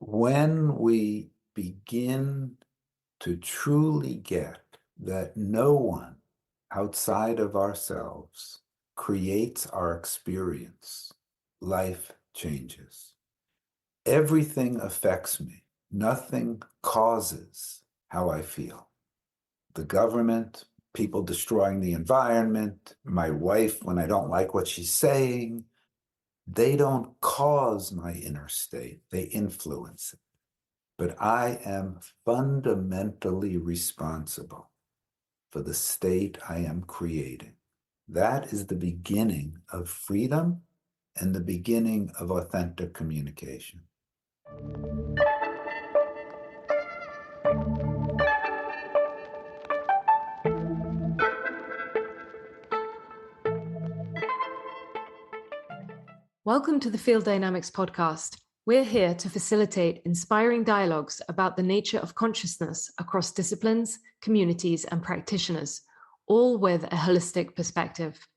When we begin to truly get that no one outside of ourselves creates our experience, life changes. Everything affects me. Nothing causes how I feel. The government, people destroying the environment, my wife when I don't like what she's saying, they don't cause my inner state. They influence it. But I am fundamentally responsible for the state I am creating. That is the beginning of freedom and the beginning of authentic communication. Welcome to the Field Dynamics podcast. We're here to facilitate inspiring dialogues about the nature of consciousness across disciplines, communities, and practitioners, all with a holistic perspective.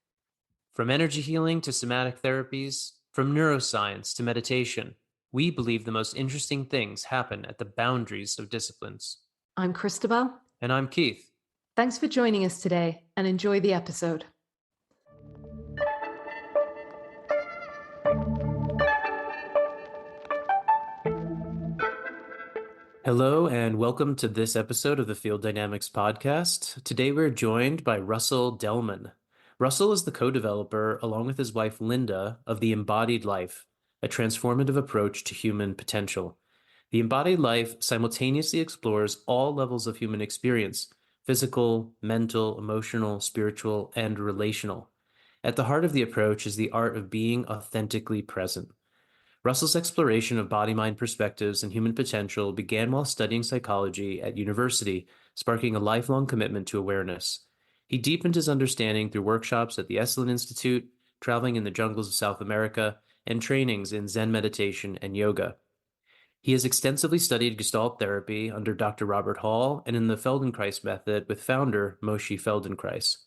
From energy healing to somatic therapies, from neuroscience to meditation, we believe the most interesting things happen at the boundaries of disciplines. I'm Christabel. And I'm Keith. Thanks for joining us today and enjoy the episode. Hello, and welcome to this episode of the Field Dynamics podcast. Today we're joined by Russell Delman. Russell is the co-developer, along with his wife Linda, of the Embodied Life, a transformative approach to human potential. The Embodied Life simultaneously explores all levels of human experience: physical, mental, emotional, spiritual, and relational. At the heart of the approach is the art of being authentically present. Russell's exploration of body-mind perspectives and human potential began while studying psychology at university, sparking a lifelong commitment to awareness. He deepened his understanding through workshops at the Esalen Institute, traveling in the jungles of South America, and trainings in Zen meditation and yoga. He has extensively studied Gestalt therapy under Dr. Robert Hall and in the Feldenkrais Method with founder Moshé Feldenkrais.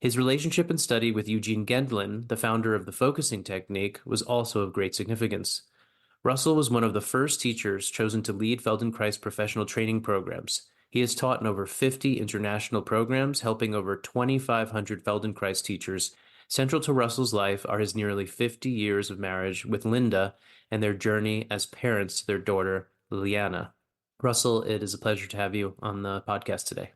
His relationship and study with Eugene Gendlin, the founder of the focusing technique, was also of great significance. Russell was one of the first teachers chosen to lead Feldenkrais professional training programs. He has taught in over 50 international programs, helping over 2,500 Feldenkrais teachers. Central to Russell's life are his nearly 50 years of marriage with Linda and their journey as parents to their daughter, Liliana. Russell, it is a pleasure to have you on the podcast today.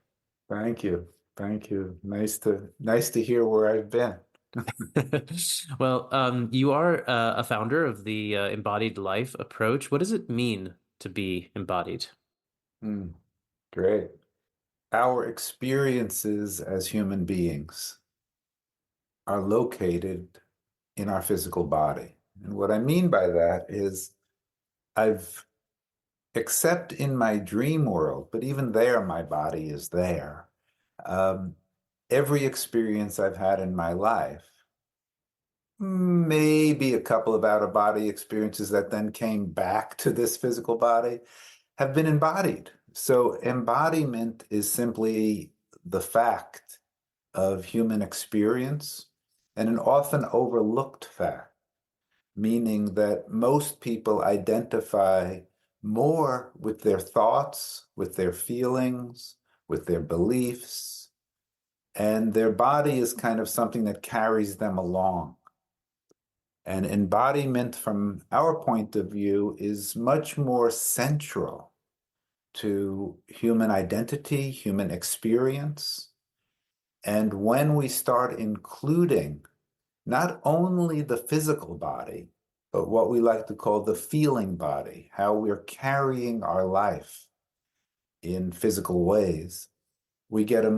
Thank you. Thank you. Nice to hear where I've been. Well, you are a founder of the Embodied Life approach. What does it mean to be embodied? Great. Our experiences as human beings are located in our physical body. And what I mean by that is except in my dream world, but even there, my body is there. Every experience I've had in my life, maybe a couple of out-of-body experiences that then came back to this physical body, have been embodied. So embodiment is simply the fact of human experience, and an often overlooked fact, meaning that most people identify more with their thoughts, with their feelings, with their beliefs, and their body is kind of something that carries them along. And embodiment, from our point of view, is much more central to human identity, human experience. And when we start including not only the physical body, but what we like to call the feeling body, how we're carrying our life in physical ways, we get a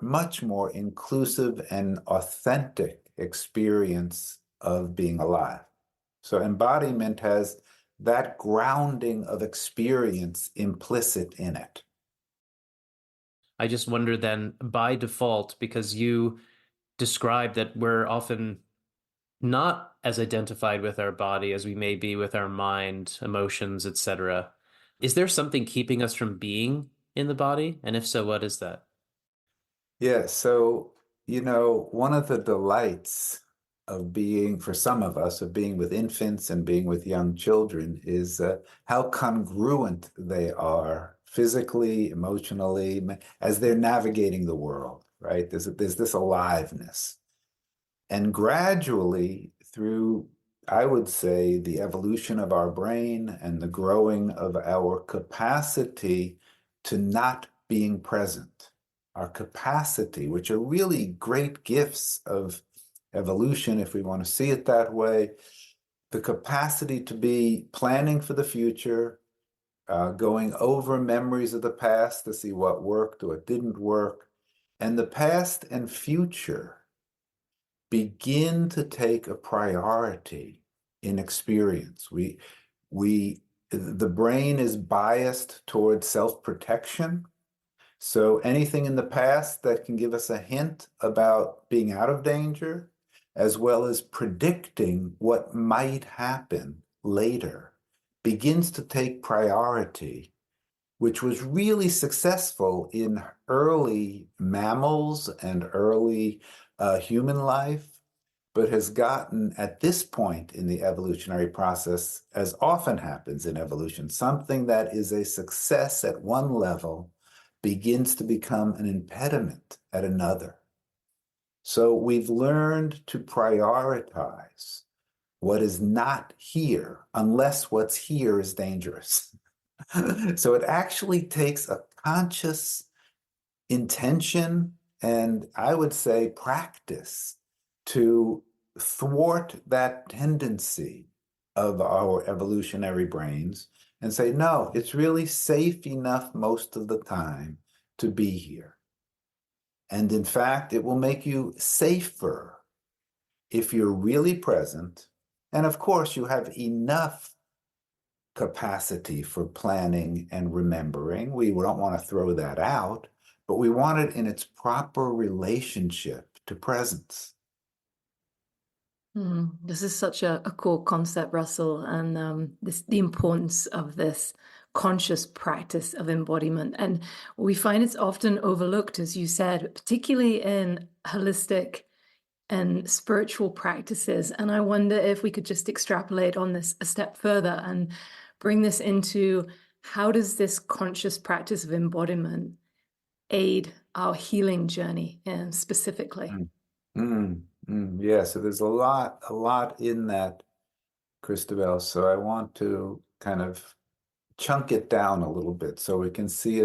much more inclusive and authentic experience of being alive. So embodiment has that grounding of experience implicit in it. I just wonder then, by default, because you describe that we're often not as identified with our body as we may be with our mind, emotions, etc. Is there something keeping us from being in the body? And if so, what is that? Yeah, so, one of the delights being, for some of us, of being with infants and being with young children is how congruent they are physically, emotionally, as they're navigating the world, right? There's this aliveness. And gradually, through, I would say, the evolution of our brain and the growing of our capacity to not being present, our capacity, which are really great gifts of evolution, if we want to see it that way, the capacity to be planning for the future, going over memories of the past to see what worked or what didn't work, and the past and future begin to take a priority in experience. The brain is biased towards self-protection. So anything in the past that can give us a hint about being out of danger, as well as predicting what might happen later, begins to take priority, which was really successful in early mammals and early human life, but has gotten, at this point in the evolutionary process, as often happens in evolution, something that is a success at one level begins to become an impediment at another. So we've learned to prioritize what is not here, unless what's here is dangerous. So it actually takes a conscious intention and, I would say, practice to thwart that tendency of our evolutionary brains and say, no, it's really safe enough most of the time to be here. And in fact, it will make you safer if you're really present. And of course, you have enough capacity for planning and remembering. We don't want to throw that out, but we want it in its proper relationship to presence. This is such a core concept, Russell, and the importance of this conscious practice of embodiment. And we find it's often overlooked, as you said, particularly in holistic and spiritual practices. And I wonder if we could just extrapolate on this a step further and bring this into how does this conscious practice of embodiment aid our healing journey specifically? Yeah, so there's a lot in that, Christabel. So I want to kind of chunk it down a little bit so we can see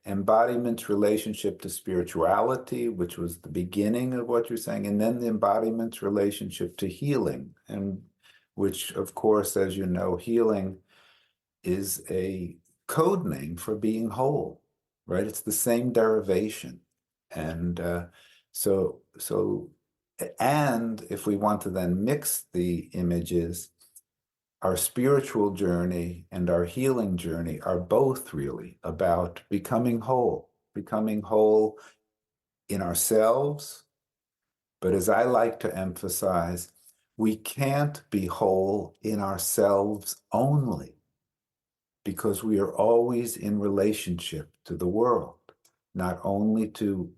embodiment's relationship to spirituality, which was the beginning of what you're saying, and then the embodiment's relationship to healing, and which, of course, as you know, healing is a code name for being whole, right? It's the same derivation. And and if we want to then mix the images, our spiritual journey and our healing journey are both really about becoming whole in ourselves. But as I like to emphasize, we can't be whole in ourselves only, because we are always in relationship to the world, not only to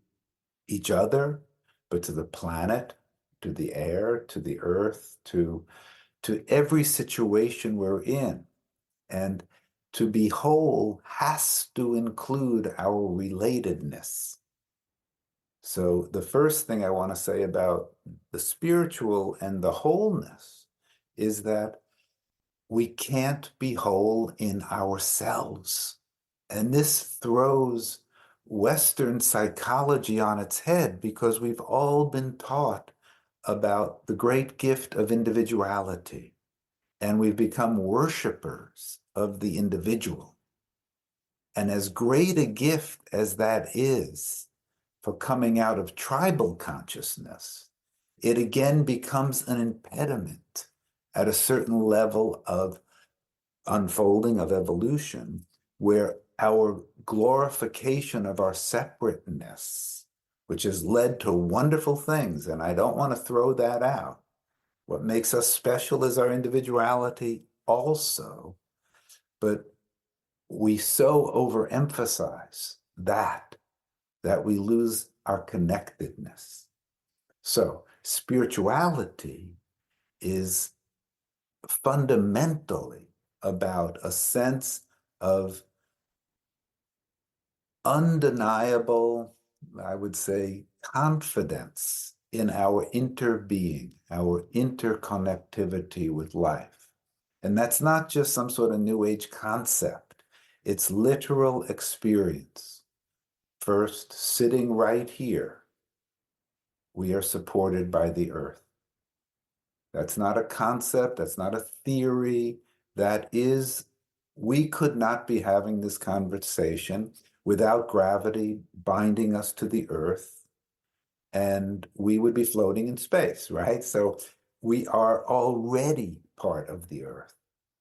each other, but to the planet, to the air, to the earth, to every situation we're in. And to be whole has to include our relatedness. So the first thing I want to say about the spiritual and the wholeness is that we can't be whole in ourselves. And this throws Western psychology on its head, because we've all been taught about the great gift of individuality, and we've become worshipers of the individual. And as great a gift as that is for coming out of tribal consciousness, it again becomes an impediment at a certain level of unfolding, of evolution, where our glorification of our separateness, which has led to wonderful things, and I don't want to throw that out. What makes us special is our individuality also, but we so overemphasize that we lose our connectedness. So Spirituality is fundamentally about a sense of undeniable, I would say, confidence in our interbeing, our interconnectivity with life. And that's not just some sort of New Age concept. It's literal experience. First, sitting right here, we are supported by the earth. That's not a concept. That's not a theory. That is, we could not be having this conversation without gravity binding us to the earth, and we would be floating in space, right? So we are already part of the earth.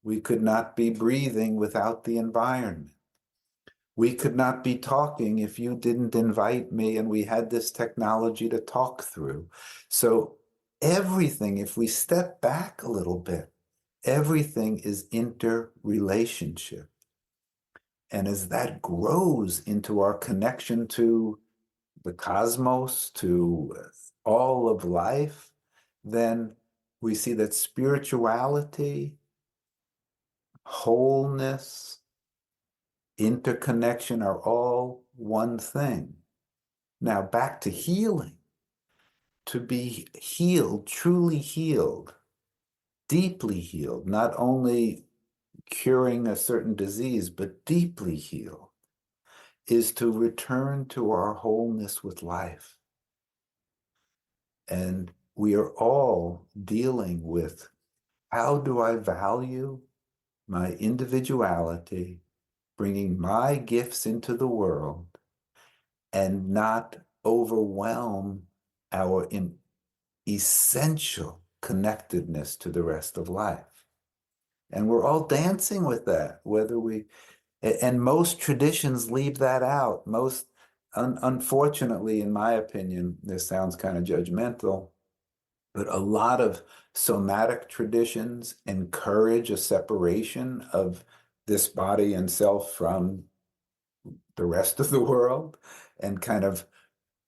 We could not be breathing without the environment. We could not be talking if you didn't invite me and we had this technology to talk through. So everything, if we step back a little bit, everything is interrelationship. And as that grows into our connection to the cosmos, to all of life, then we see that spirituality, wholeness, interconnection are all one thing. Now back to healing. To be healed, truly healed, deeply healed, not only curing a certain disease, but deeply healed, is to return to our wholeness with life. And we are all dealing with, how do I value my individuality, bringing my gifts into the world, and not overwhelm our essential connectedness to the rest of life. And we're all dancing with that, and most traditions leave that out. Unfortunately, in my opinion, this sounds kind of judgmental, but a lot of somatic traditions encourage a separation of this body and self from the rest of the world, and kind of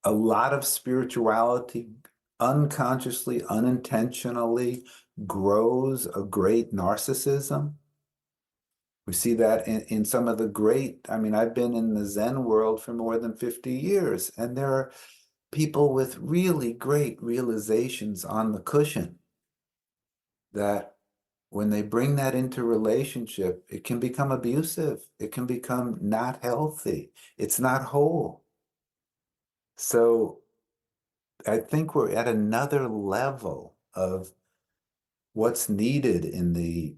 a lot of spirituality unconsciously, unintentionally grows a great narcissism. We see that in some of the great, I've been in the Zen world for more than 50 years, and there are people with really great realizations on the cushion that when they bring that into relationship, it can become abusive. It can become not healthy. It's not whole. So I think we're at another level of what's needed in the,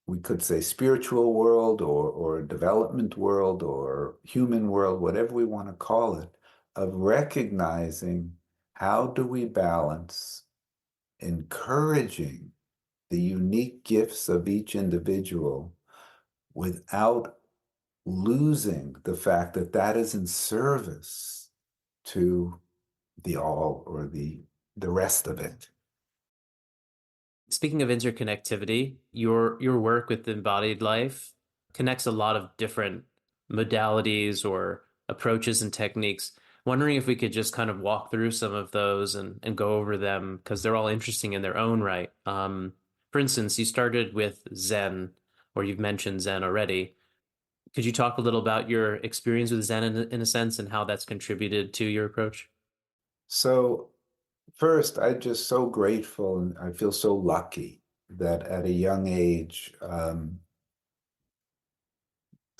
we could say, spiritual world or development world or human world, whatever we want to call it, of recognizing how do we balance encouraging the unique gifts of each individual without losing the fact that that is in service to the all, or the rest of it. Speaking of interconnectivity, your work with Embodied Life connects a lot of different modalities or approaches and techniques. Wondering if we could just kind of walk through some of those and go over them, because they're all interesting in their own right. For instance, you started with Zen, or you've mentioned Zen already. Could you talk a little about your experience with Zen in a sense, and how that's contributed to your approach? So first, I'm just so grateful, and I feel so lucky that at a young age,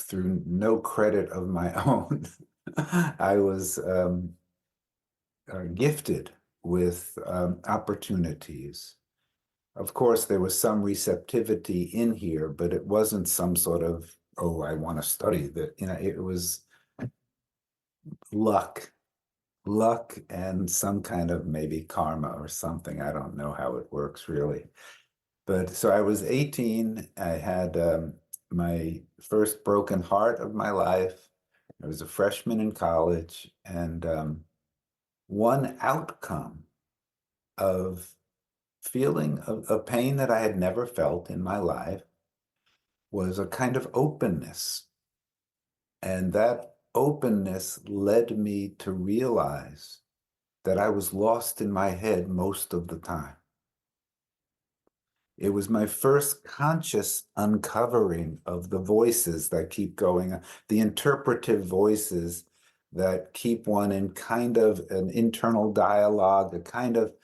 through no credit of my own, I was gifted with opportunities. Of course, there was some receptivity in here, but it wasn't some sort of, oh, I want to study that. It was luck and some kind of maybe karma or something. I don't know how it works really. But so I was 18. I had my first broken heart of my life. I was a freshman in college, and one outcome of feeling a pain that I had never felt in my life was a kind of openness. And that openness led me to realize that I was lost in my head most of the time. It was my first conscious uncovering of the voices that keep going, the interpretive voices that keep one in kind of an internal dialogue, a kind of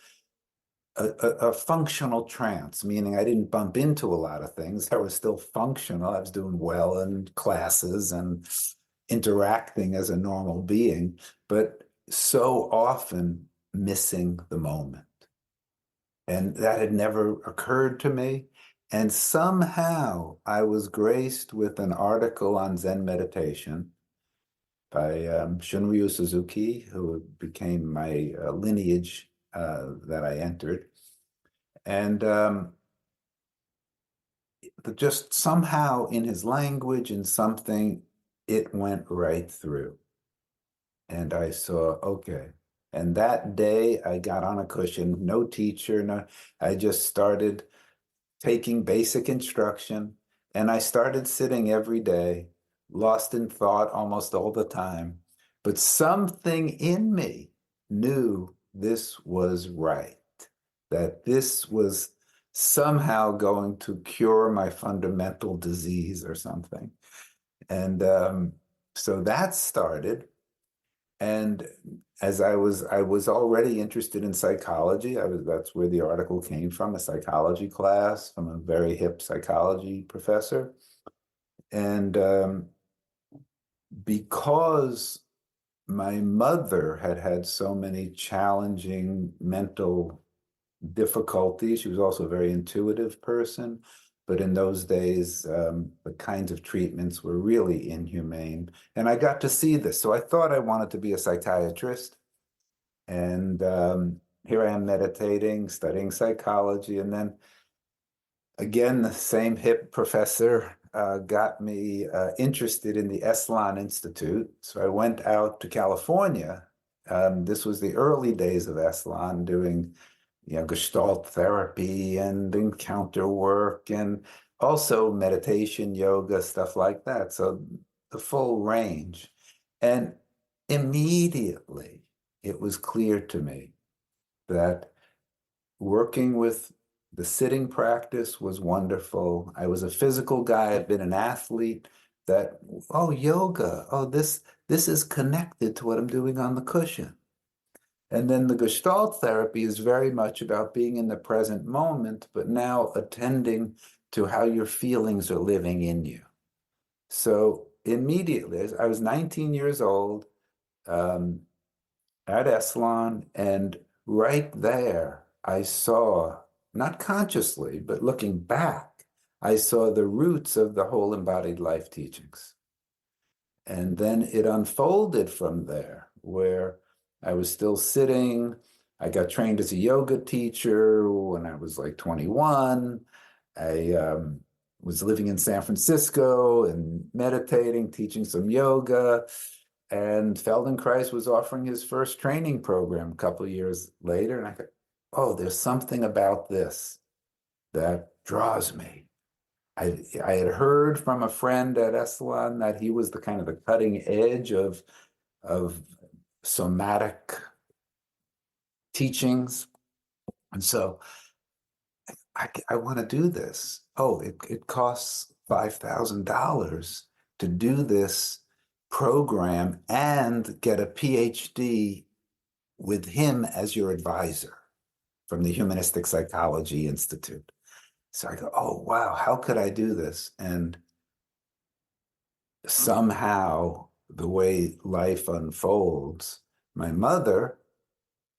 a functional trance, meaning I didn't bump into a lot of things. I was still functional. I was doing well in classes and interacting as a normal being, but so often missing the moment. And that had never occurred to me. And somehow I was graced with an article on Zen meditation by Shunryu Suzuki, who became my lineage that I entered. And just somehow in his language and something, it went right through. And I saw, okay. And that day I got on a cushion, no teacher, I just started taking basic instruction, and I started sitting every day, lost in thought almost all the time. But something in me knew this was right, that this was somehow going to cure my fundamental disease or something. And so that started. And as I was already interested in psychology. That's where the article came from, a psychology class from a very hip psychology professor. And because my mother had had so many challenging mental difficulties, she was also a very intuitive person. But in those days, the kinds of treatments were really inhumane. And I got to see this. So I thought I wanted to be a psychiatrist. And here I am meditating, studying psychology. And then again, the same hip professor got me interested in the Esalen Institute. So I went out to California. This was the early days of Esalen, doing Gestalt therapy and encounter work and also meditation, yoga, stuff like that. So the full range. And immediately it was clear to me that working with the sitting practice was wonderful. I was a physical guy. I'd been an athlete. That, oh, yoga. Oh, this is connected to what I'm doing on the cushion. And then the Gestalt therapy is very much about being in the present moment, but now attending to how your feelings are living in you. So immediately, I was 19 years old at Esalen, and right there, I saw, not consciously, but looking back, I saw the roots of the whole embodied life teachings. And then it unfolded from there, where I was still sitting. I got trained as a yoga teacher when I was like 21. I was living in San Francisco and meditating, teaching some yoga. And Feldenkrais was offering his first training program a couple of years later. And I thought, oh, there's something about this that draws me. I had heard from a friend at Esalen that he was the kind of the cutting edge of somatic teachings. And so I want to do this. Oh, it costs $5,000 to do this program and get a PhD with him as your advisor from the Humanistic Psychology Institute. So I go, oh, wow, how could I do this? And somehow, the way life unfolds, my mother,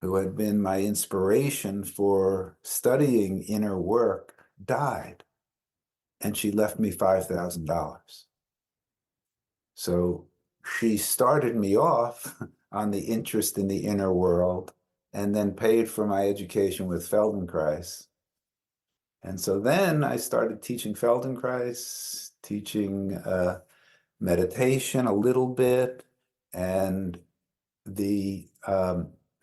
who had been my inspiration for studying inner work, died. And she left me $5,000. So she started me off on the interest in the inner world and then paid for my education with Feldenkrais. And so then I started teaching Feldenkrais, teaching meditation a little bit, and the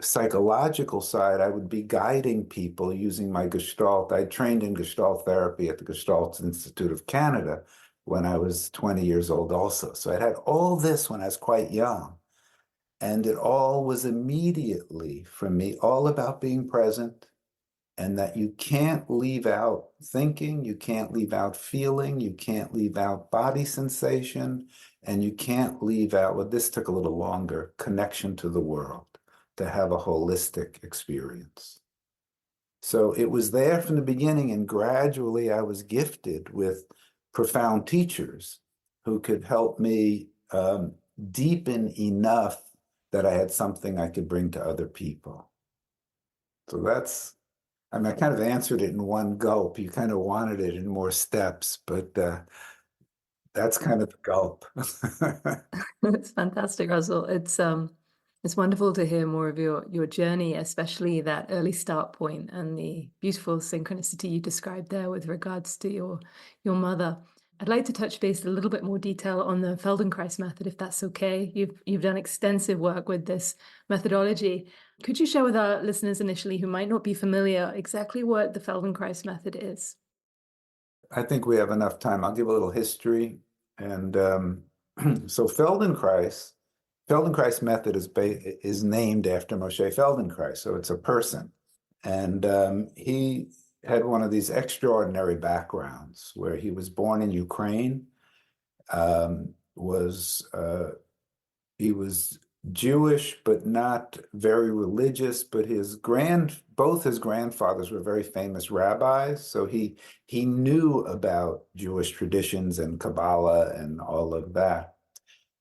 psychological side, I would be guiding people using my Gestalt. I trained in Gestalt therapy at the Gestalt Institute of Canada when I was 20 years old also. So I had all this when I was quite young. And it all was immediately, for me, all about being present, and that you can't leave out thinking, you can't leave out feeling, you can't leave out body sensation, and you can't leave out, well, this took a little longer, connection to the world, to have a holistic experience. So it was there from the beginning, and gradually I was gifted with profound teachers who could help me deepen enough that I had something I could bring to other people. So that's, I mean, I kind of answered it in one gulp. You kind of wanted it in more steps, but that's kind of the gulp. It's fantastic, Russell. It's wonderful to hear more of your journey, especially that early start point and the beautiful synchronicity you described there with regards to your mother. I'd like to touch base a little bit more detail on the Feldenkrais method, if that's okay. You've done extensive work with this methodology. Could you share with our listeners initially who might not be familiar exactly what the Feldenkrais method is? I think we have enough time. I'll give a little history. And so Feldenkrais method is named after Moshé Feldenkrais, so it's a person. And he had one of these extraordinary backgrounds where he was born in Ukraine, he was Jewish, but not very religious, but both his grandfathers were very famous rabbis. So he knew about Jewish traditions and Kabbalah and all of that.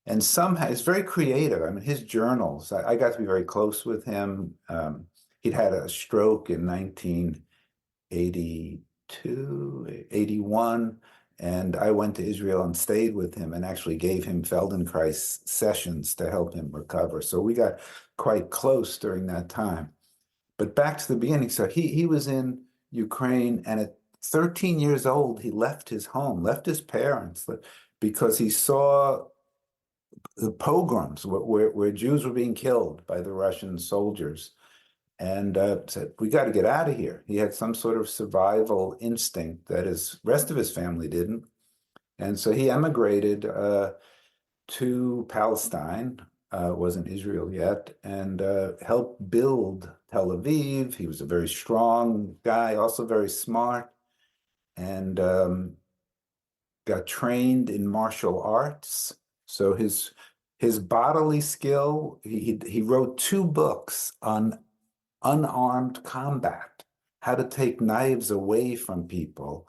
And somehow it's very creative. I mean, his journals, I got to be very close with him. He'd had a stroke in 1982, 81. And I went to Israel and stayed with him and actually gave him Feldenkrais sessions to help him recover. So we got quite close during that time. But back to the beginning. So he was in Ukraine, and at 13 years old, he left his home, left his parents, because he saw the pogroms where Jews were being killed by the Russian soldiers, and said, we got to get out of here. He had some sort of survival instinct that his rest of his family didn't. And so he emigrated to Palestine, wasn't Israel yet, and helped build Tel Aviv. He was a very strong guy, also very smart, and got trained in martial arts. So his bodily skill, he wrote 2 books on unarmed combat, how to take knives away from people,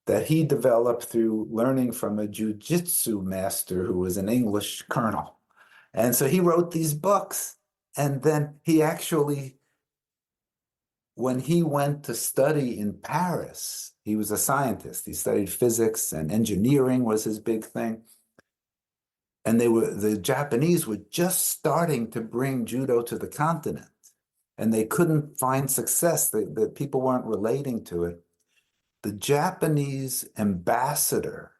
that he developed through learning from a jiu-jitsu master who was an English colonel. And so he wrote these books. And then he actually, when he went to study in Paris, he was a scientist. He studied physics, and engineering was his big thing. And the Japanese were just starting to bring judo to the continent, and they couldn't find success. The people weren't relating to it. The Japanese ambassador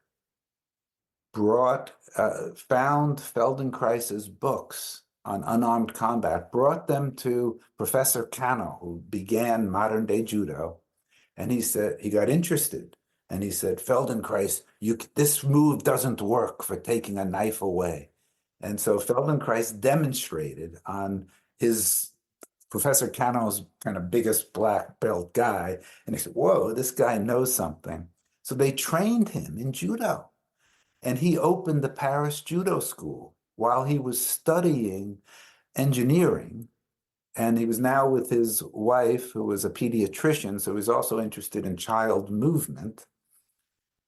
found Feldenkrais's books on unarmed combat, brought them to Professor Kano, who began modern-day judo, and he said, he got interested, and he said, Feldenkrais, this move doesn't work for taking a knife away. And so Feldenkrais demonstrated on his Professor Kano's kind of biggest black belt guy, and he said, whoa, this guy knows something. So they trained him in judo, and he opened the Paris Judo School while he was studying engineering. And he was now with his wife, who was a pediatrician, so he was also interested in child movement.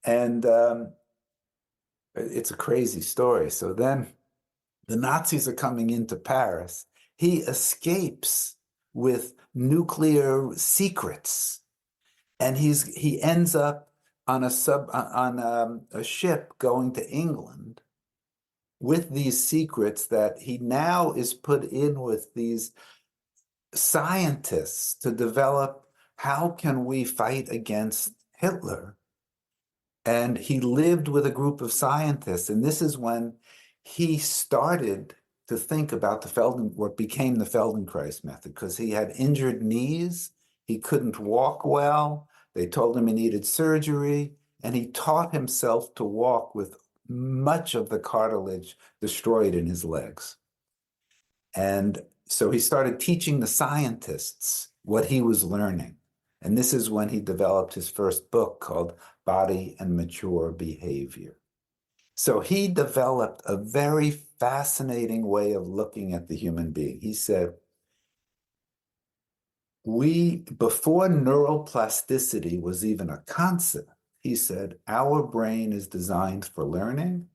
And it's a crazy story. So then the Nazis are coming into Paris. He escapes with nuclear secrets, and he ends up on a ship going to England with these secrets that he now is put in with these scientists to develop how can we fight against Hitler. And he lived with a group of scientists, and this is when he started to think about what became the Feldenkrais method, because he had injured knees, he couldn't walk well, they told him he needed surgery, and he taught himself to walk with much of the cartilage destroyed in his legs. And so he started teaching the scientists what he was learning. And this is when he developed his first book called Body and Mature Behavior. So he developed a very fascinating way of looking at the human being. He said, before neuroplasticity was even a concept, he said, our brain is designed for learning.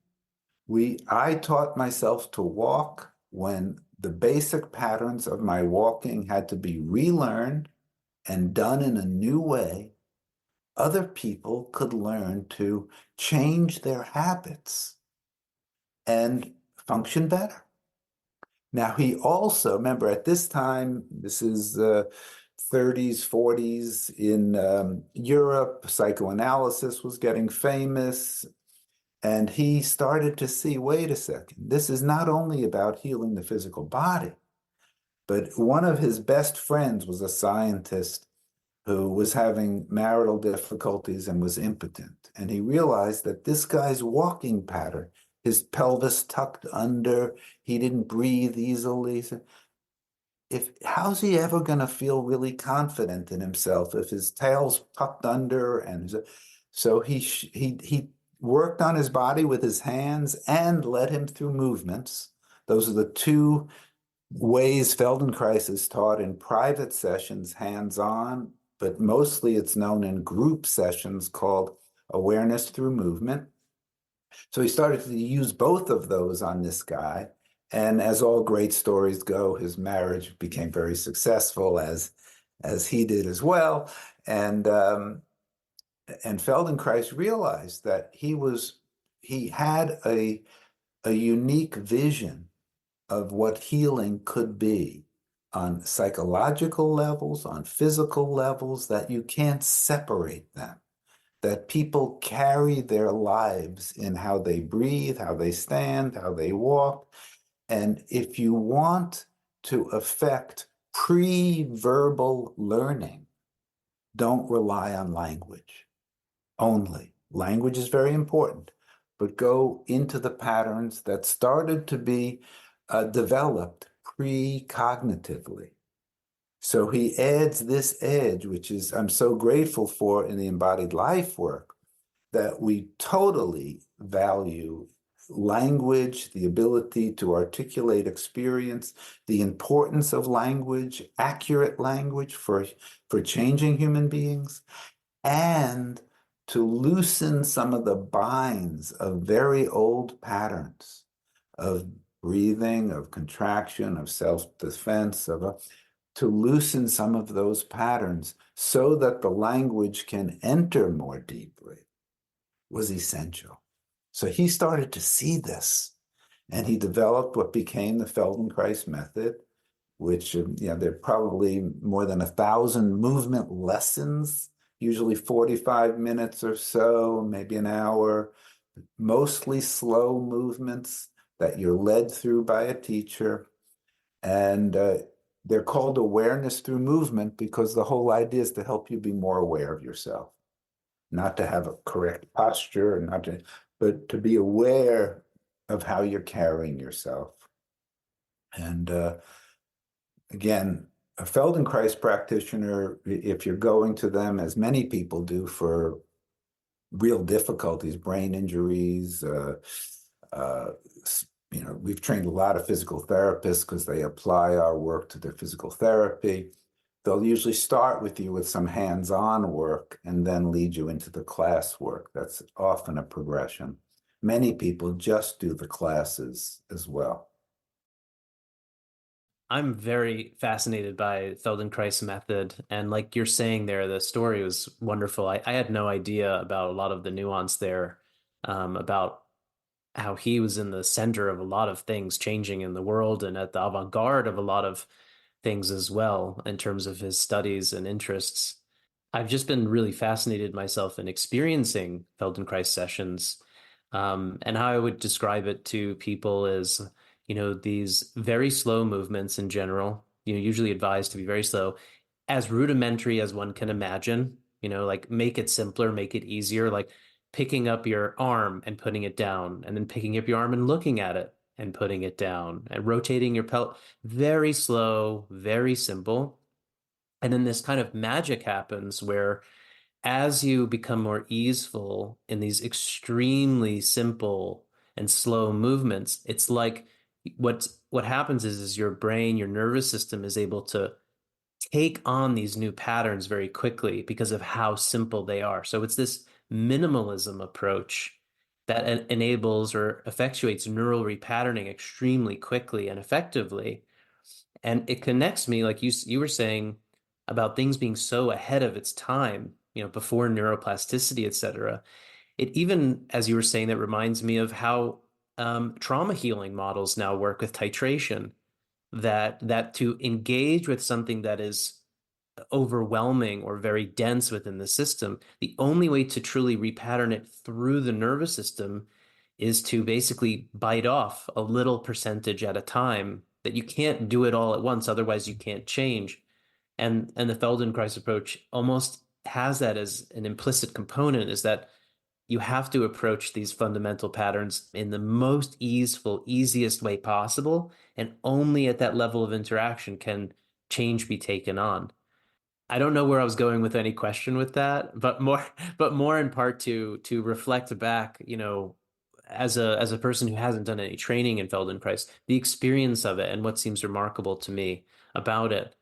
I taught myself to walk when the basic patterns of my walking had to be relearned and done in a new way. Other people could learn to change their habits and function better. Now, he also, remember at this time, this is 30s, 40s in Europe, psychoanalysis was getting famous. And he started to see, wait a second, this is not only about healing the physical body, but one of his best friends was a scientist who was having marital difficulties and was impotent. And he realized that this guy's walking pattern, his pelvis tucked under, he didn't breathe easily. How's he ever going to feel really confident in himself if his tail's tucked under? And so he worked on his body with his hands and led him through movements. Those are the two ways Feldenkrais is taught in private sessions, hands-on, but mostly it's known in group sessions called awareness through movement. So he started to use both of those on this guy. And as all great stories go, his marriage became very successful, as he did as well. And Feldenkrais realized that he had a unique vision of what healing could be on psychological levels, on physical levels, that you can't separate them, that people carry their lives in how they breathe, how they stand, how they walk. And if you want to affect pre-verbal learning, don't rely on language only. Language is very important, but go into the patterns that started to be developed pre-cognitively. So he adds this edge, which is I'm so grateful for in the embodied life work, that we totally value language, the ability to articulate experience, the importance of language, accurate language for changing human beings, and to loosen some of the binds of very old patterns of breathing, of contraction, of self-defense, to loosen some of those patterns so that the language can enter more deeply was essential. So he started to see this, and he developed what became the Feldenkrais Method, which there are probably more than 1,000 movement lessons, usually 45 minutes or so, maybe an hour, mostly slow movements that you're led through by a teacher. And they're called awareness through movement because the whole idea is to help you be more aware of yourself, not to have a correct posture, but to be aware of how you're carrying yourself. And again, a Feldenkrais practitioner, if you're going to them, as many people do, for real difficulties, brain injuries, we've trained a lot of physical therapists because they apply our work to their physical therapy. They'll usually start with you with some hands-on work and then lead you into the class work. That's often a progression. Many people just do the classes as well. I'm very fascinated by Feldenkrais method. And like you're saying there, the story was wonderful. I had no idea about a lot of the nuance there, about how he was in the center of a lot of things changing in the world and at the avant-garde of a lot of things as well in terms of his studies and interests. I've just been really fascinated myself in experiencing Feldenkrais sessions, and how I would describe it to people is, these very slow movements in general, usually advised to be very slow, as rudimentary as one can imagine, like make it simpler, make it easier, like picking up your arm and putting it down, and then picking up your arm and looking at it, and putting it down and rotating your pelvis. Very slow, very simple. And then this kind of magic happens where as you become more easeful in these extremely simple and slow movements, it's like what happens is your brain, your nervous system is able to take on these new patterns very quickly because of how simple they are. So it's this minimalism approach that enables or effectuates neural repatterning extremely quickly and effectively. And it connects me, like you were saying, about things being so ahead of its time, before neuroplasticity, et cetera. It even, as you were saying, that reminds me of how trauma healing models now work with titration, that to engage with something that is overwhelming or very dense within the system, the only way to truly repattern it through the nervous system is to basically bite off a little percentage at a time, that you can't do it all at once, otherwise you can't change. And the Feldenkrais approach almost has that as an implicit component, is that you have to approach these fundamental patterns in the most easeful, easiest way possible, and only at that level of interaction can change be taken on. I don't know where I was going with any question with that, but more in part to reflect back, as a person who hasn't done any training in Feldenkrais, the experience of it and what seems remarkable to me about it.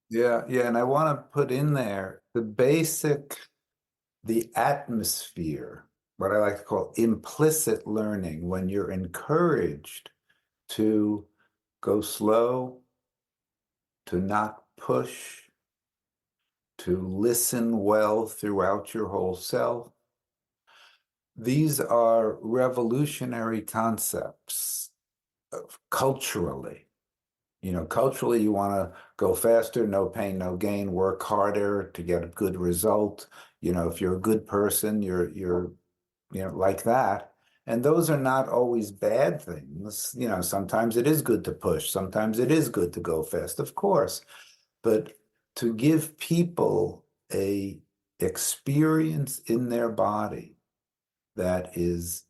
Yeah, yeah. And I want to put in there the atmosphere, what I like to call implicit learning, when you're encouraged to go slow, to not push, to listen well throughout your whole self. These are revolutionary concepts culturally. Culturally, you want to go faster, no pain, no gain, work harder to get a good result. If you're a good person, you're like that. And those are not always bad things. Sometimes it is good to push. Sometimes it is good to go fast, of course. But to give people a experience in their body that is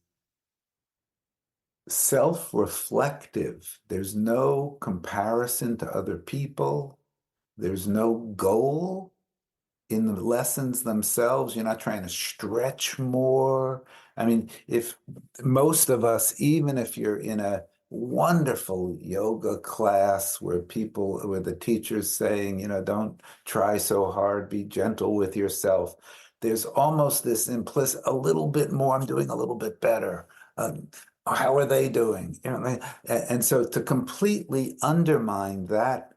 self-reflective. There's no comparison to other people. There's no goal in the lessons themselves. You're not trying to stretch more. I mean, if most of us, even if you're in a wonderful yoga class where the teacher's saying, don't try so hard, be gentle with yourself, there's almost this implicit, a little bit more, I'm doing a little bit better. How are they doing? And so to completely undermine that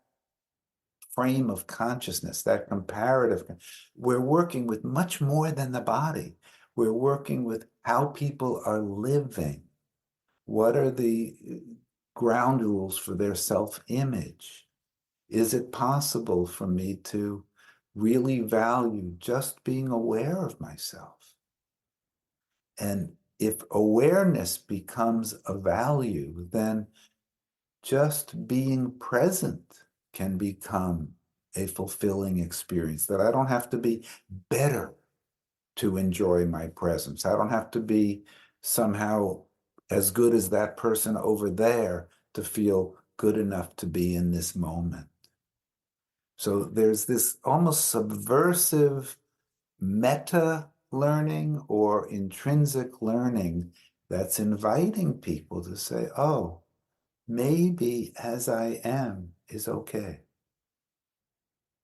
frame of consciousness, that comparative, we're working with much more than the body. We're working with how people are living. What are the ground rules for their self-image? Is it possible for me to really value just being aware of myself? And if awareness becomes a value, then just being present can become a fulfilling experience, that I don't have to be better to enjoy my presence. I don't have to be somehow as good as that person over there to feel good enough to be in this moment. So there's this almost subversive meta learning or intrinsic learning that's inviting people to say, oh, maybe as I am is okay.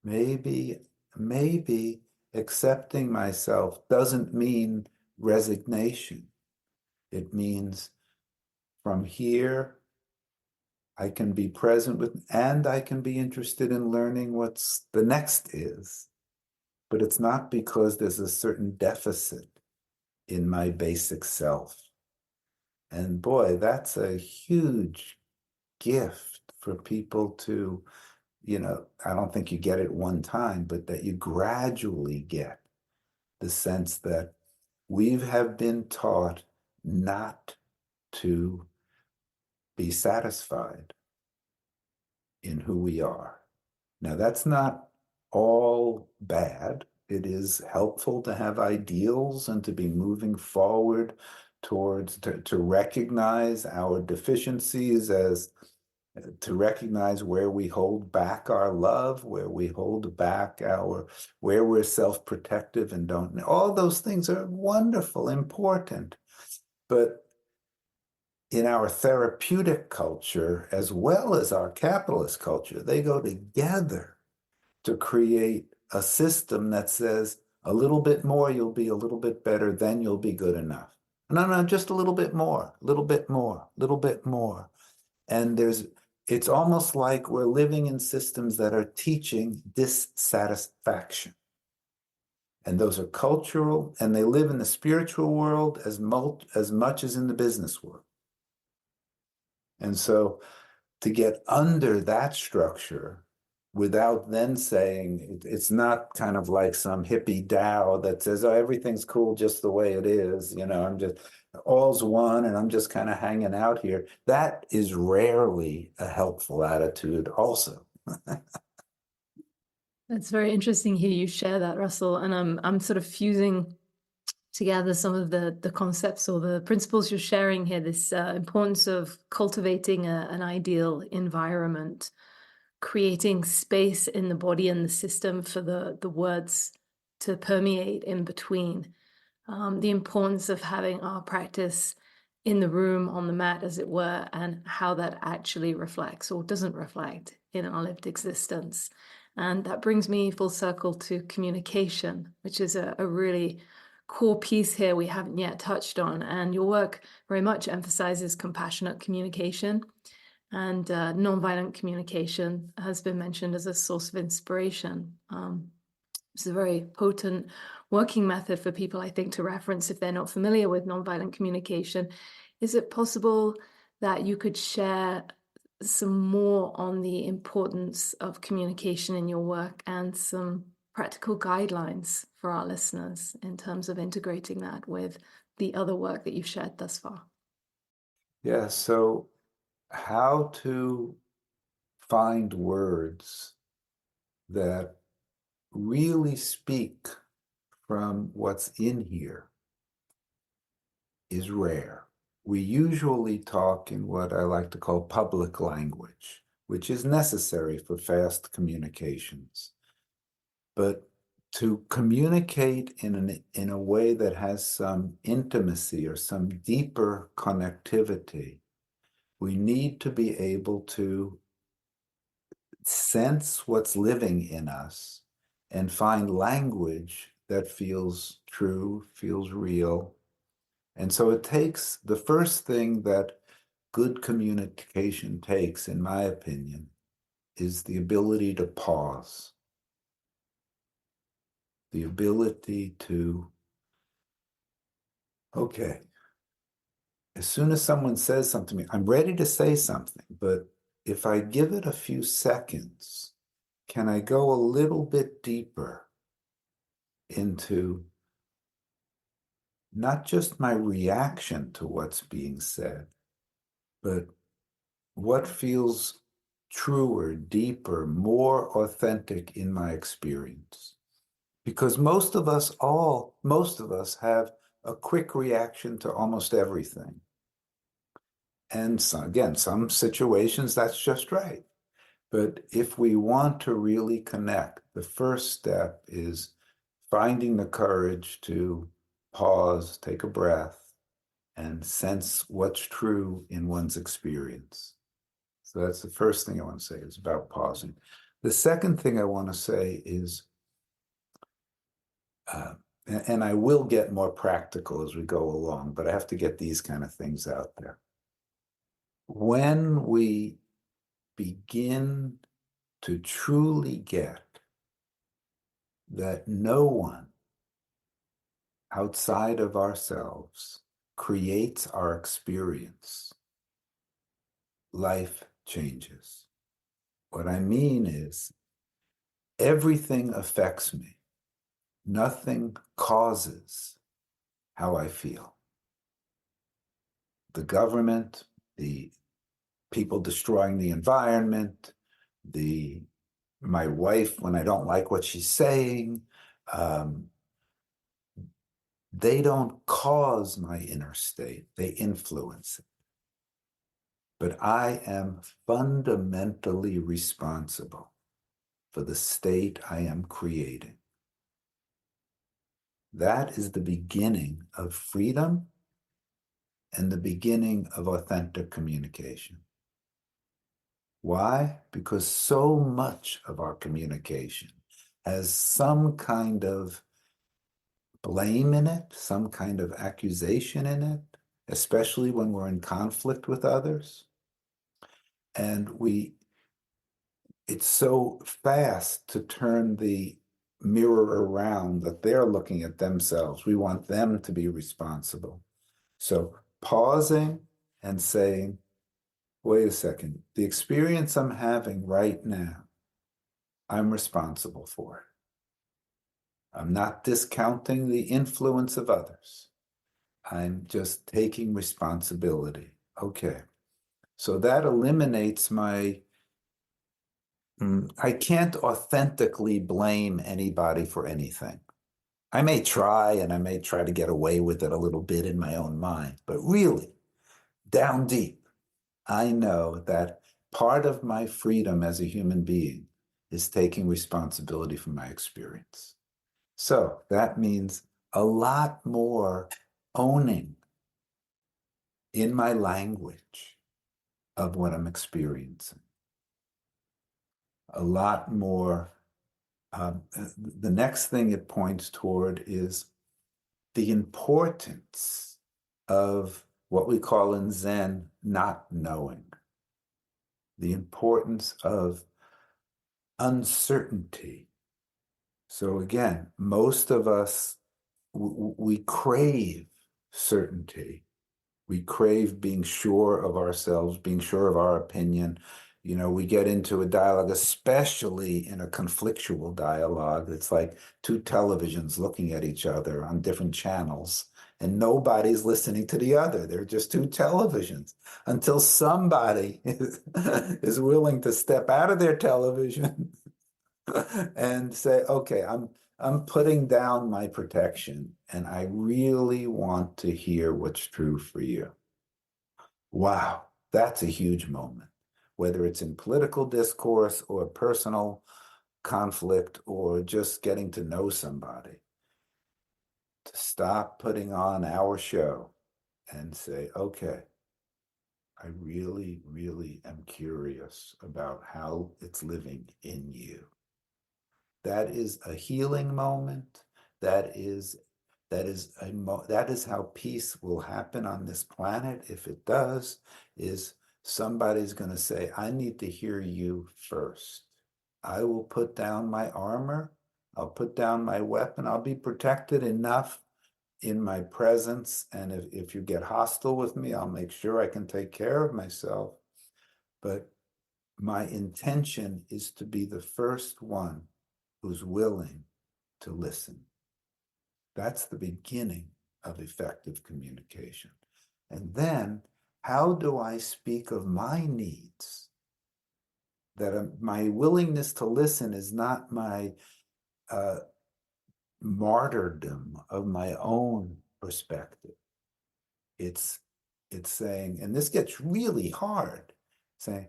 Maybe accepting myself doesn't mean resignation. It means from here, I can be present with, and I can be interested in learning what's the next is. But it's not because there's a certain deficit in my basic self. And boy, that's a huge gift for people to, I don't think you get it one time, but that you gradually get the sense that we have been taught not to be satisfied in who we are. Now, that's not all bad. It is helpful to have ideals and to be moving forward towards to recognize our deficiencies, as to recognize where we hold back our love, where we hold back where we're self-protective and don't. All those things are wonderful, important. But in our therapeutic culture, as well as our capitalist culture, they go together to create a system that says a little bit more, you'll be a little bit better, then you'll be good enough. No, just a little bit more, a little bit more, a little bit more. And it's almost like we're living in systems that are teaching dissatisfaction. And those are cultural, and they live in the spiritual world as much as in the business world. And so to get under that structure without then saying, it's not kind of like some hippie Tao that says, oh, everything's cool just the way it is, I'm just, all's one and I'm just kind of hanging out here. That is rarely a helpful attitude also. It's very interesting here you share that, Russell, and I'm sort of fusing together some of the concepts or the principles you're sharing here, this importance of cultivating an ideal environment, creating space in the body and the system for the words to permeate in between, the importance of having our practice in the room, on the mat, as it were, and how that actually reflects or doesn't reflect in our lived existence. And that brings me full circle to communication, which is a really core piece here we haven't yet touched on. And your work very much emphasizes compassionate communication, and nonviolent communication has been mentioned as a source of inspiration. It's a very potent working method for people, I think, to reference if they're not familiar with nonviolent communication. Is it possible that you could share some more on the importance of communication in your work and some practical guidelines for our listeners in terms of integrating that with the other work that you've shared thus far? Yeah, so how to find words that really speak from what's in here is rare. We usually talk in what I like to call public language, which is necessary for fast communications. But to communicate in a way that has some intimacy or some deeper connectivity, we need to be able to sense what's living in us and find language that feels true, feels real. And so it takes, the first thing that good communication takes, in my opinion, is the ability to pause. The ability to, okay, as soon as someone says something to me, I'm ready to say something, but if I give it a few seconds, can I go a little bit deeper into not just my reaction to what's being said, but what feels truer, deeper, more authentic in my experience? Because most of us have a quick reaction to almost everything. And so, again, some situations that's just right. But if we want to really connect, the first step is finding the courage to pause, take a breath, and sense what's true in one's experience. So that's the first thing I want to say, is about pausing. The second thing I want to say is, and I will get more practical as we go along, but I have to get these kind of things out there. When we begin to truly get that no one outside of ourselves creates our experience, life changes. What I mean is, everything affects me. Nothing causes how I feel. The government, the people destroying the environment, my wife when I don't like what she's saying, They don't cause my inner state, they influence it. But I am fundamentally responsible for the state I am creating. That is the beginning of freedom and the beginning of authentic communication. Why? Because so much of our communication has some kind of blame in it, some kind of accusation in it, especially when we're in conflict with others. And it's so fast to turn the mirror around that they're looking at themselves. We want them to be responsible. So pausing and saying, wait a second, the experience I'm having right now, I'm responsible for it. I'm not discounting the influence of others. I'm just taking responsibility. Okay. So that eliminates I can't authentically blame anybody for anything. I may try, and I may try to get away with it a little bit in my own mind, but really, down deep, I know that part of my freedom as a human being is taking responsibility for my experience. So that means a lot more owning in my language of what I'm experiencing. A lot more. The next thing it points toward is the importance of what we call in Zen not knowing. The importance of uncertainty. So again, most of us, we crave certainty. We crave being sure of ourselves, being sure of our opinion. You know, we get into a dialogue, especially in a conflictual dialogue. It's like two televisions looking at each other on different channels, and nobody's listening to the other. They're just two televisions until somebody is willing to step out of their television and say, okay, I'm putting down my protection, and I really want to hear what's true for you. Wow, that's a huge moment, whether it's in political discourse or personal conflict or just getting to know somebody. To stop putting on our show and say, okay, I really, really am curious about how it's living in you. That is a healing moment. That is how peace will happen on this planet. If it does, is somebody's going to say, I need to hear you first. I will put down my armor. I'll put down my weapon. I'll be protected enough in my presence. And if you get hostile with me, I'll make sure I can take care of myself. But my intention is to be the first one who's willing to listen. That's the beginning of effective communication. And then, how do I speak of my needs? That my willingness to listen is not my martyrdom of my own perspective. It's saying, and this gets really hard, saying,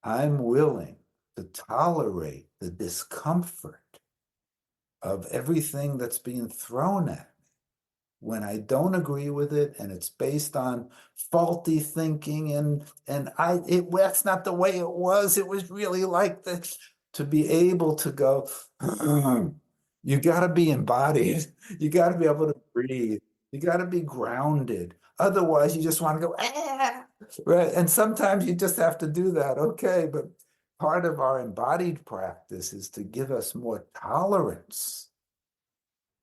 I'm willing to tolerate the discomfort of everything that's being thrown at me when I don't agree with it, and it's based on faulty thinking, and that's not the way it was. It was really like this. To be able to go, you got to be embodied. You got to be able to breathe. You got to be grounded. Otherwise, you just want to go, right? And sometimes you just have to do that. Okay, but part of our embodied practice is to give us more tolerance,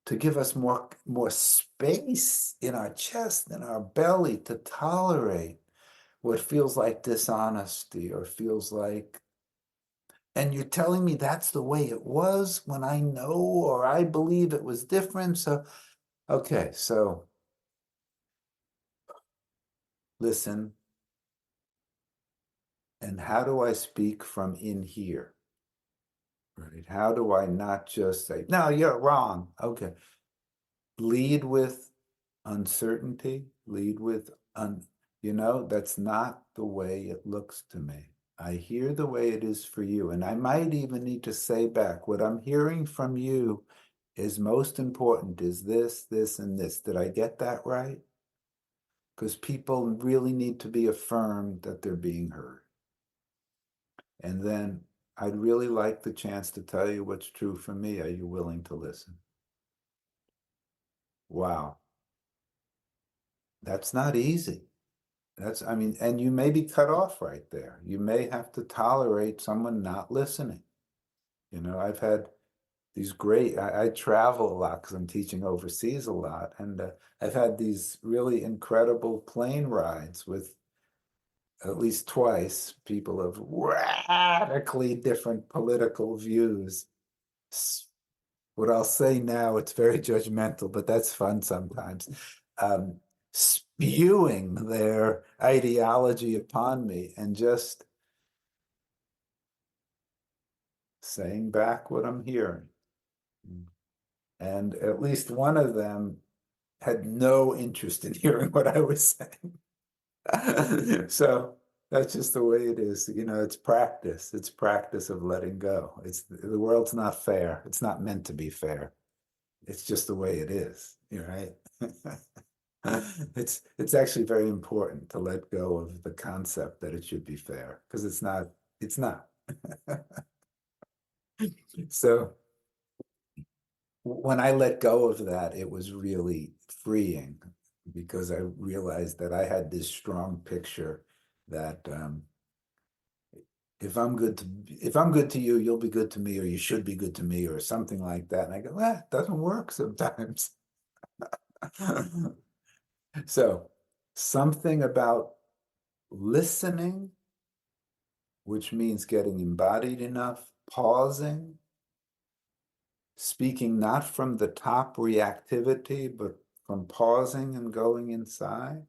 to give us more space in our chest and our belly to tolerate what feels like dishonesty or feels like, and you're telling me that's the way it was when I know or I believe it was different. So, okay, so listen. And how do I speak from in here? Right? How do I not just say, no, you're wrong? Okay. lead with uncertainty, lead with, that's not the way it looks to me. I hear the way it is for you. And I might even need to say back, what I'm hearing from you is most important is this, this, and this. Did I get that right? Because people really need to be affirmed that they're being heard. And then I'd really like the chance to tell you what's true for me. Are you willing to listen? Wow. That's not easy. And you may be cut off right there. You may have to tolerate someone not listening. I've had these I travel a lot because I'm teaching overseas a lot. And I've had these really incredible plane rides with at least twice people of radically different political views. What I'll say now, it's very judgmental, but that's fun sometimes. Spewing their ideology upon me and just saying back what I'm hearing. And at least one of them had no interest in hearing what I was saying. So that's just the way it is. It's practice. It's practice of letting go. The world's not fair. It's not meant to be fair. It's just the way it is, right? It's actually very important to let go of the concept that it should be fair, because it's not. So when I let go of that, it was really freeing, because I realized that I had this strong picture that if I'm good to you, you'll be good to me, or you should be good to me, or something like that. And I go, it doesn't work sometimes. So something about listening, which means getting embodied enough, pausing, speaking not from the top reactivity, but from pausing and going inside,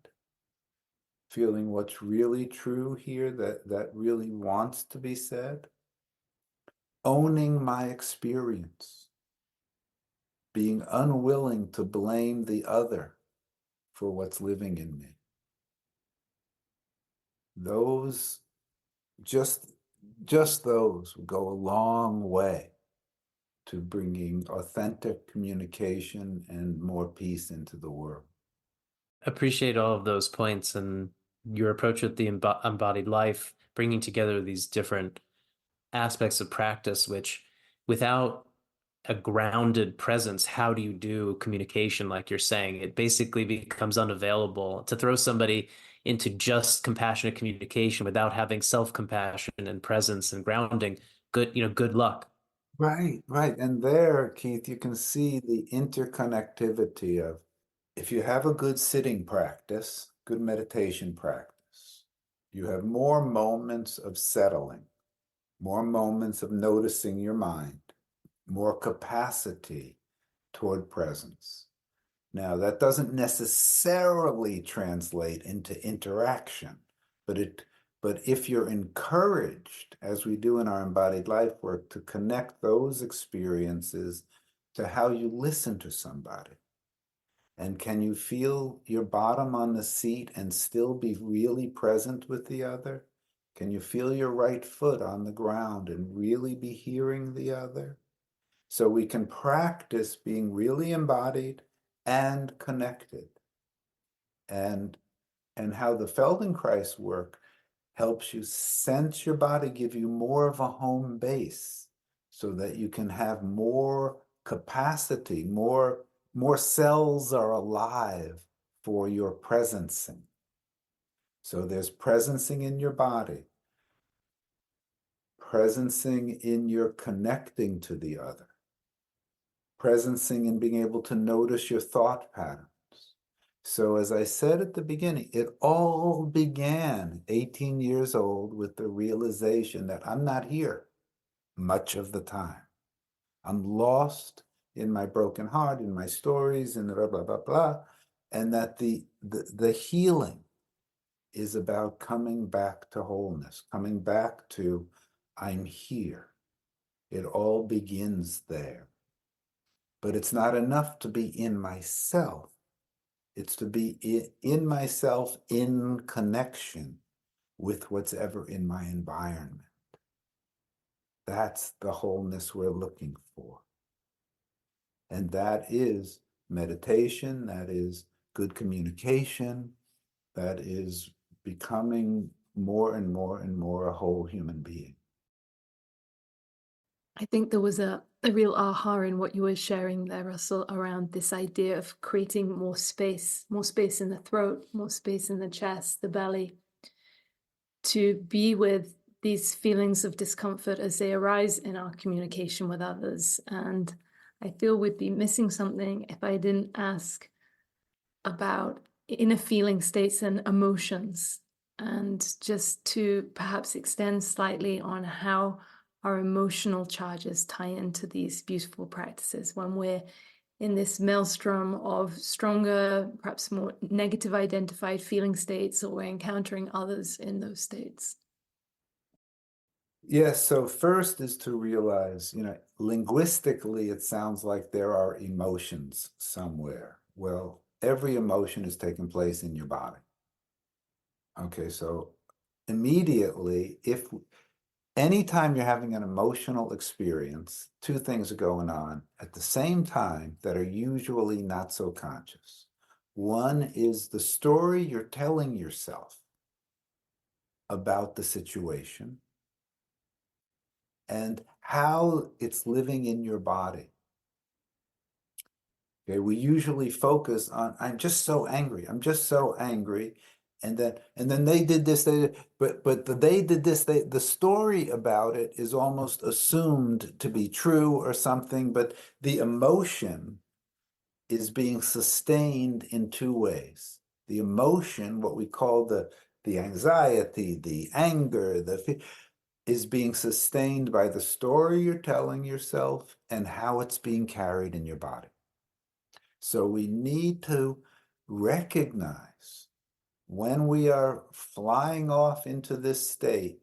feeling what's really true here that really wants to be said, owning my experience, being unwilling to blame the other for what's living in me. Those, just those go a long way to bringing authentic communication and more peace into the world. Appreciate all of those points and your approach with the embodied life, bringing together these different aspects of practice, which without a grounded presence, how do you do communication like you're saying? It basically becomes unavailable to throw somebody into just compassionate communication without having self-compassion and presence and grounding. Good luck. Right, right. And there, Keith, you can see the interconnectivity of, if you have a good sitting practice, good meditation practice, you have more moments of settling, more moments of noticing your mind, more capacity toward presence. Now, that doesn't necessarily translate into interaction, but if you're encouraged, as we do in our embodied life work, to connect those experiences to how you listen to somebody. And can you feel your bottom on the seat and still be really present with the other? Can you feel your right foot on the ground and really be hearing the other? So we can practice being really embodied and connected. And how the Feldenkrais work helps you sense your body, give you more of a home base, so that you can have more capacity, more cells are alive for your presencing. So there's presencing in your body, presencing in your connecting to the other, presencing in being able to notice your thought patterns. So as I said at the beginning, it all began 18 years old with the realization that I'm not here much of the time. I'm lost in my broken heart, in my stories, and blah, blah, blah, blah. And that the healing is about coming back to wholeness, coming back to, I'm here. It all begins there. But it's not enough to be in myself. It's to be in myself in connection with what's ever in my environment. That's the wholeness we're looking for. And that is meditation, that is good communication, that is becoming more and more and more a whole human being. I think there was a real aha in what you were sharing there, Russell, around this idea of creating more space in the throat, more space in the chest, the belly, to be with these feelings of discomfort as they arise in our communication with others. And I feel we'd be missing something if I didn't ask about inner feeling states and emotions, and just to perhaps extend slightly on how our emotional charges tie into these beautiful practices when we're in this maelstrom of stronger, perhaps more negative identified feeling states, or we're encountering others in those states. Yes, so first is to realize, linguistically, it sounds like there are emotions somewhere. Well, every emotion is taking place in your body. Okay, so immediately, anytime you're having an emotional experience, two things are going on at the same time that are usually not so conscious. One is the story you're telling yourself about the situation and how it's living in your body. Okay, we usually focus on, I'm just so angry. I'm just so angry. And then they did this, they did this, the story about it is almost assumed to be true or something, but the emotion is being sustained in two ways. The emotion, what we call the anxiety, the anger, is being sustained by the story you're telling yourself and how it's being carried in your body. So we need to recognize when we are flying off into this state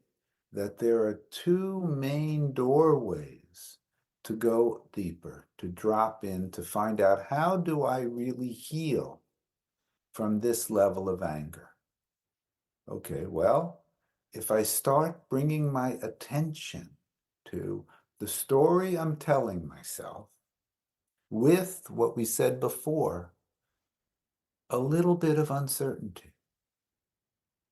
that there are two main doorways to go deeper, to drop in, to find out, how do I really heal from this level of anger? Okay, well, if I start bringing my attention to the story I'm telling myself with what we said before, a little bit of uncertainty.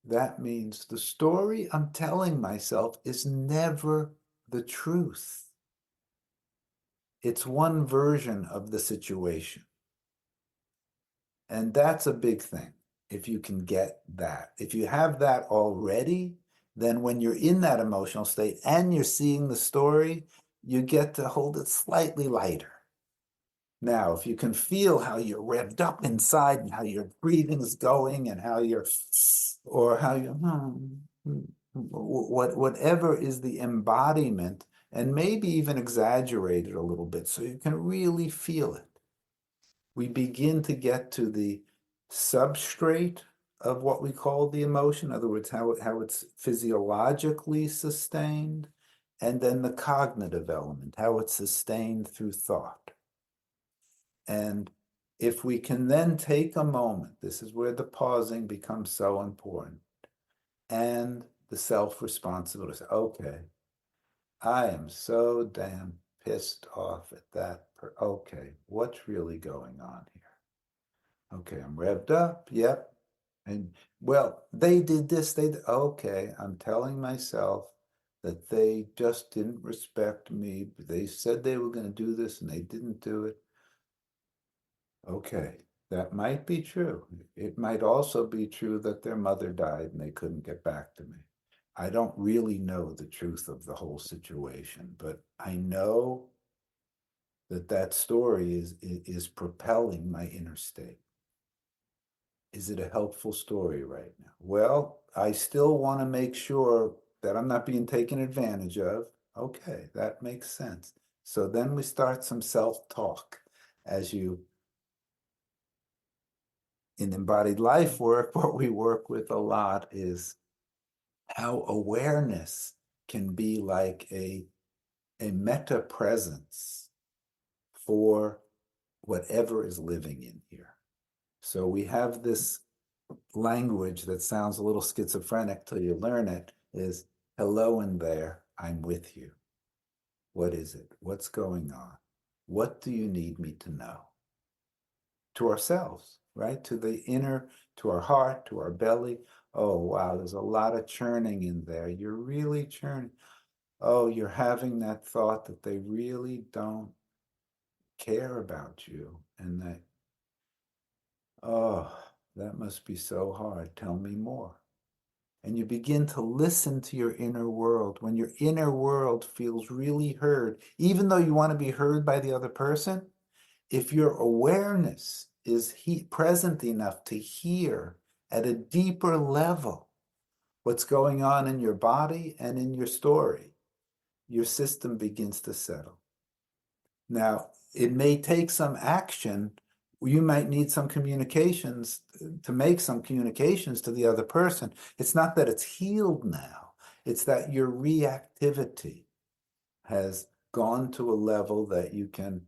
That means the story I'm telling myself is never the truth. It's one version of the situation. And that's a big thing, if you can get that. If you have that already, then when you're in that emotional state and you're seeing the story, you get to hold it slightly lighter. Now, if you can feel how you're revved up inside and how your breathing is going and how you're, or how you, whatever is the embodiment, and maybe even exaggerate it a little bit so you can really feel it. We begin to get to the substrate of what we call the emotion, in other words, how it's physiologically sustained, and then the cognitive element, how it's sustained through thought. And if we can then take a moment, this is where the pausing becomes so important, and the self-responsibility. Okay, I am so damn pissed off at that. Okay, what's really going on here? Okay, I'm revved up. Yep. And well, they did this. Okay, I'm telling myself that they just didn't respect me. They said they were going to do this and they didn't do it. Okay, that might be true. It might also be true that their mother died and they couldn't get back to me. I don't really know the truth of the whole situation, but I know that story is propelling my inner state. Is it a helpful story right now? Well, I still want to make sure that I'm not being taken advantage of. Okay, that makes sense. So then we start some self-talk as you in embodied life work, what we work with a lot is how awareness can be like a meta presence for whatever is living in here. So we have this language that sounds a little schizophrenic till you learn it, is hello in there, I'm with you. What is it? What's going on? What do you need me to know? To ourselves, right? To the inner, to our heart, to our belly. Oh, wow, there's a lot of churning in there. You're really churning. Oh, you're having that thought that they really don't care about you, and that, oh, that must be so hard. Tell me more. And you begin to listen to your inner world. When your inner world feels really heard, even though you want to be heard by the other person, if your awareness is present enough to hear at a deeper level what's going on in your body and in your story, your system begins to settle. Now, it may take some action. You might need some communications to make some communications to the other person. It's not that it's healed now. It's that your reactivity has gone to a level that you can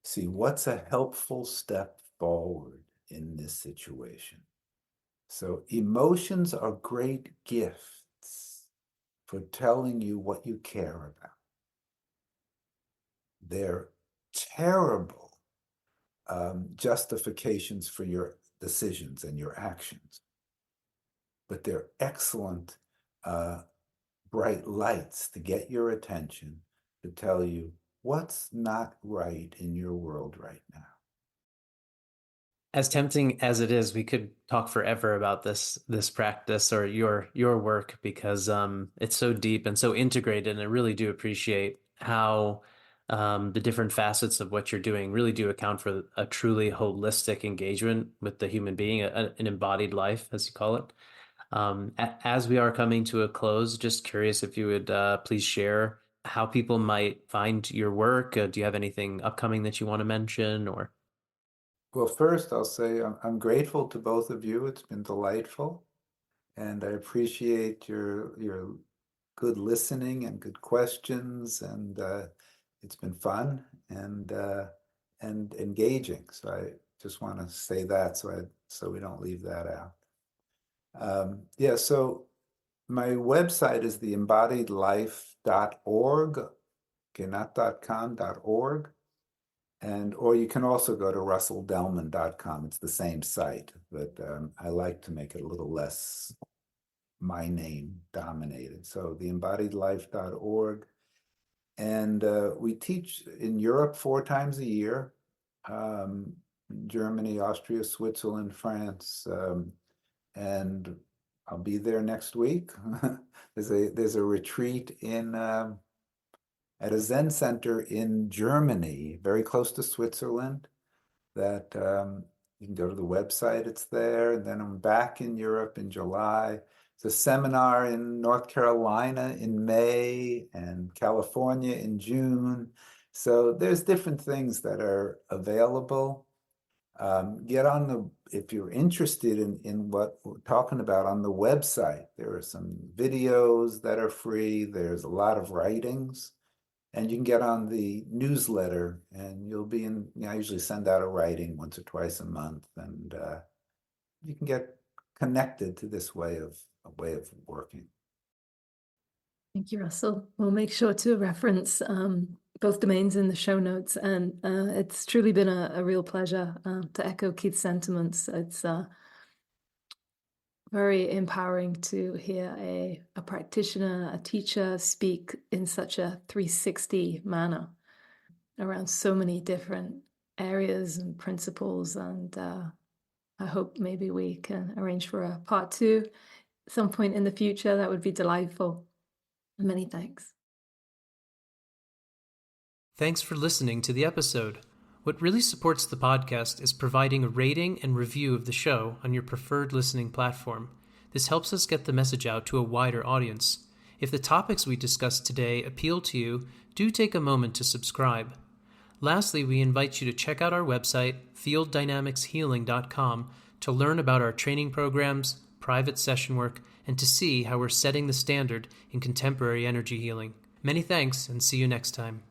see what's a helpful step forward in this situation. So emotions are great gifts for telling you what you care about. They're terrible justifications for your decisions and your actions. But they're excellent bright lights to get your attention, to tell you what's not right in your world right now. As tempting as it is, we could talk forever about this practice or your work, because it's so deep and so integrated, and I really do appreciate how the different facets of what you're doing really do account for a truly holistic engagement with the human being, an embodied life, as you call it. As we are coming to a close, just curious if you would please share how people might find your work. Do you have anything upcoming that you want to mention, or? Well, first I'll say I'm grateful to both of you. It's been delightful, and I appreciate your good listening and good questions, and it's been fun and engaging. So I just want to say that so we don't leave that out. Yeah, so my website is the embodiedlife.org, okay, not .com, .org. Or you can also go to russelldelman.com. It's the same site, but I like to make it a little less my name dominated. So the embodiedlife.org. And we teach in Europe 4 times a year, Germany, Austria, Switzerland, France, and I'll be there next week. There's a retreat in at a Zen center in Germany, very close to Switzerland, that you can go to the website, it's there. And then I'm back in Europe in July. It's a seminar in North Carolina in May and California in June. So there's different things that are available. If you're interested in what we're talking about on the website, there are some videos that are free. There's a lot of writings. And you can get on the newsletter, and you'll be in. I usually send out a writing once or twice a month, and you can get connected to this way of working. Thank you, Russell. We'll make sure to reference both domains in the show notes, and it's truly been a real pleasure to echo Keith's sentiments. It's very empowering to hear a practitioner, a teacher speak in such a 360 manner around so many different areas and principles. And I hope maybe we can arrange for a part 2 at some point in the future. That would be delightful. Many thanks. Thanks for listening to the episode. What really supports the podcast is providing a rating and review of the show on your preferred listening platform. This helps us get the message out to a wider audience. If the topics we discussed today appeal to you, do take a moment to subscribe. Lastly, we invite you to check out our website, fielddynamicshealing.com, to learn about our training programs, private session work, and to see how we're setting the standard in contemporary energy healing. Many thanks, and see you next time.